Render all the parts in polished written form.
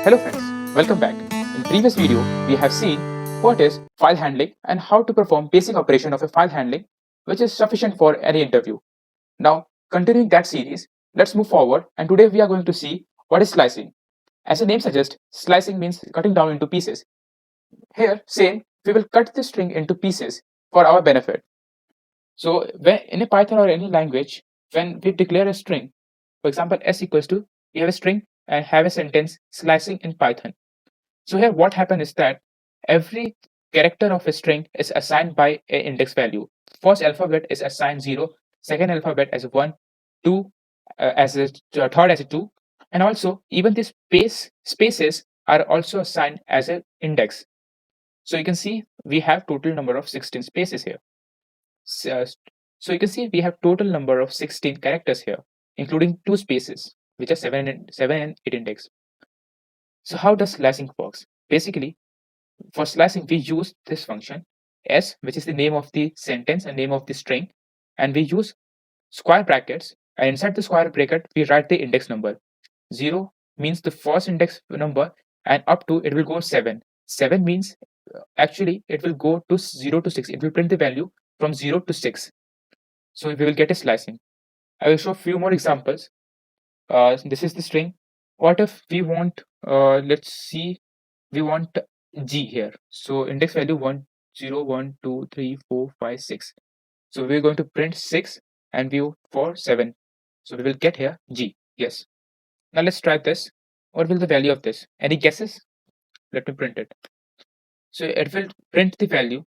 Hello friends, welcome back. In previous video, we have seen what is file handling and how to perform basic operation of a file handling which is sufficient for any interview. Now, continuing that series, let's move forward and today we are going to see what is slicing. As the name suggests, slicing means cutting down into pieces. Here, same, we will cut the string into pieces for our benefit. So, when in a Python or any language, when we declare a string, for example, s equals to, we have a string and have a sentence slicing in Python. So here what happened is that every character of a string is assigned by an index value. First alphabet is assigned 0, second alphabet as 1, 2 as a third as a 2, and also even the spaces are also assigned as an index. So you can see we have total number of 16 spaces here. So you can see we have total number of 16 characters here, including 2 spaces, which are 7 and 8 index. So how does slicing works? Basically, for slicing, we use this function s, which is the name of the sentence and name of the string, and we use square brackets. And inside the square bracket, we write the index number. 0 means the first index number, and up to it will go 7. 7 means actually it will go to 0 to 6. It will print the value from 0 to 6. So we will get a slicing. I will show a few more examples. This is the string. What if we want, let's see, we want G here. So index value 1, 0, 1, 2, 3, 4, 5, 6. So we're going to print 6 and view for 7. So we will get here G. Yes. Now let's try this. What will the value of this? Any guesses? Let me print it. So it will print the value.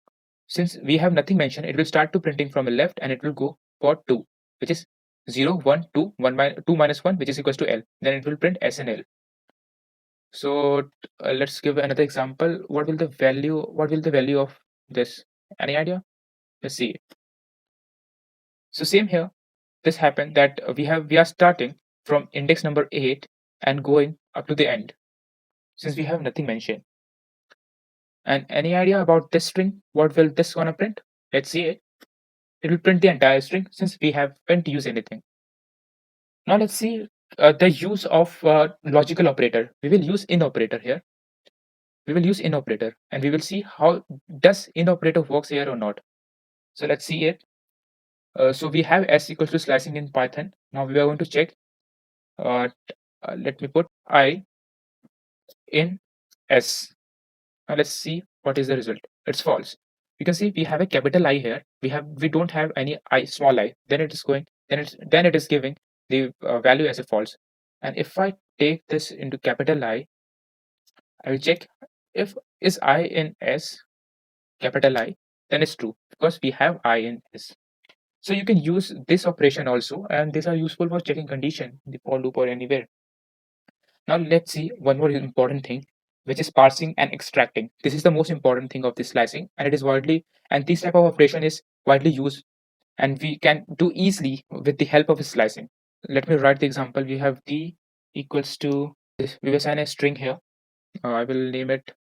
Since we have nothing mentioned, it will start to printing from the left and it will go for 2, which is 0, 1, 2, 2 minus 1, which is equals to L. Then it will print S and L. So let's give another example. What will the value of this? Any idea? Let's see. So same here. This happened that we are starting from index number 8 and going up to the end, since we have nothing mentioned. And any idea about this string? What will this gonna print? Let's see it. It will print the entire string since we haven't used anything. Now let's see the use of logical operator. We will use in operator here. We will use in operator and we will see how does in operator works here or not. So let's see it. So we have s equals to slicing in Python. Now we are going to check. Let me put I in s. Now let's see what is the result. It's false. You can see we have a capital I here. We don't have any I small I. Then it is giving the value as a false. And if I take this into capital I will check if is I in s capital I, then it's true because we have I in s. So you can use this operation also, and these are useful for checking condition in the for loop or anywhere. Now let's see one more important thing, which is parsing and extracting. This is the most important thing of this slicing, and it is widely and this type of operation is widely used, and we can do easily with the help of slicing. Let me write the example. We have d equals to this. We will assign a string here. I will name it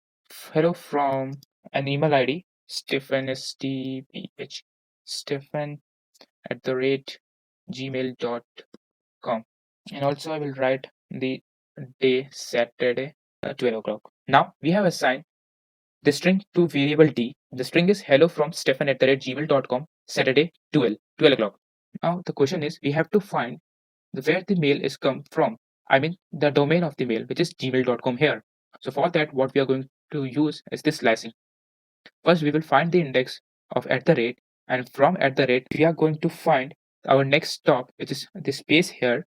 hello from an email ID Stephen STPH Stephen at the rate gmail.com, and also I will write the day Saturday 12 o'clock. Now we have assigned the string to variable d. The string is hello from Stephen at the rate gmail.com Saturday 12 o'clock. Now the question is we have to find where the mail is come from. I mean the domain of the mail, which is gmail.com here. So for that, what we are going to use is this slicing. First, we will find the index of at the rate, and from at the rate, we are going to find our next stop, which is the space here.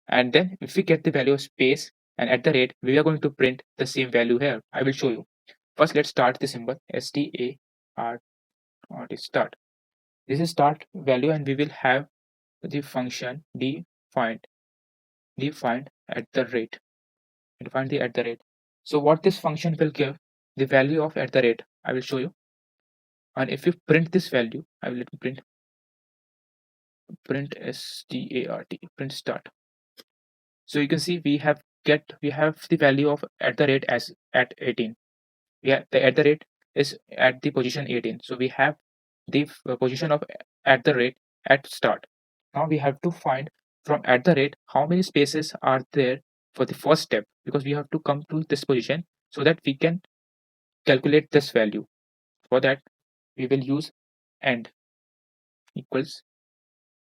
And then if we get the value of space and at the rate, we are going to print the same value here. I will show you. First, let's start the symbol STAR or the start. This is start value, and we will have the function defined at the rate. Define the at the rate. So what this function will give the value of at the rate. I will show you. And if you print this value, I will let me print start, print start. So you can see we have the value of at the rate as at 18. Yeah, the at the rate is at the position 18. So we have the position of at the rate at start. Now we have to find from at the rate how many spaces are there for the first step, because we have to come to this position so that we can calculate this value. For that, we will use end equals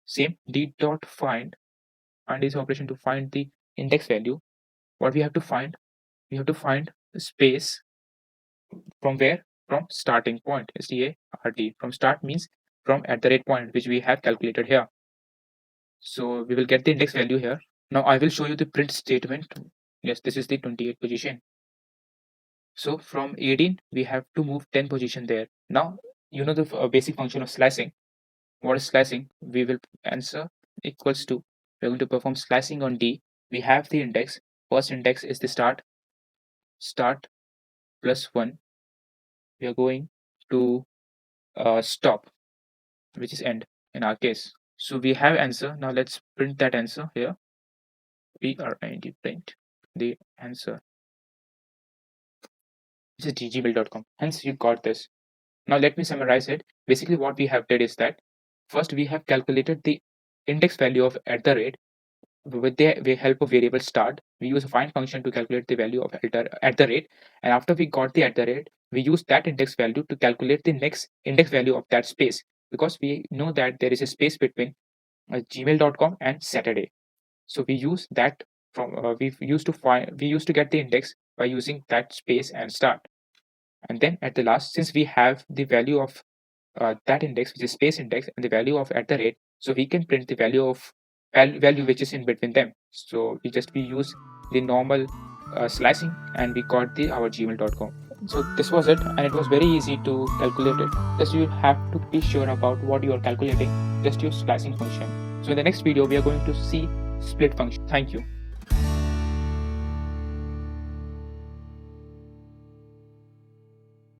same d dot find is operation to find the index value. What we have to find? We have to find the space from where? From starting point. start. From start means from at the rate point, which we have calculated here. So we will get the index value here. Now I will show you the print statement. Yes, this is the 28 position. So from 18, we have to move 10 position there. Now, you know the basic function of slicing. What is slicing? We will answer equals to, we're going to perform slicing on D. We have the index. First index is the start plus 1. We are going to stop, which is end in our case. So we have answer. Now let's print that answer here. print the answer. This is gmail.com. Hence you got this. Now let me summarize it. Basically what we have did is that first we have calculated the index value of at the rate with the help of variable start. We use a find function to calculate the value of at the rate, and after we got the at the rate, we use that index value to calculate the next index value of that space, because we know that there is a space between gmail.com and Saturday. So we use that from we used to get the index by using that space and start. And then at the last, since we have the value of that index, which is space index, and the value of at the rate, so we can print the value of value which is in between them. So we use the normal slicing, and we got the our gmail.com. So this was it, and it was very easy to calculate it. Just you have to be sure about what you are calculating. Just use slicing function. So in the next video, we are going to see split function. Thank you.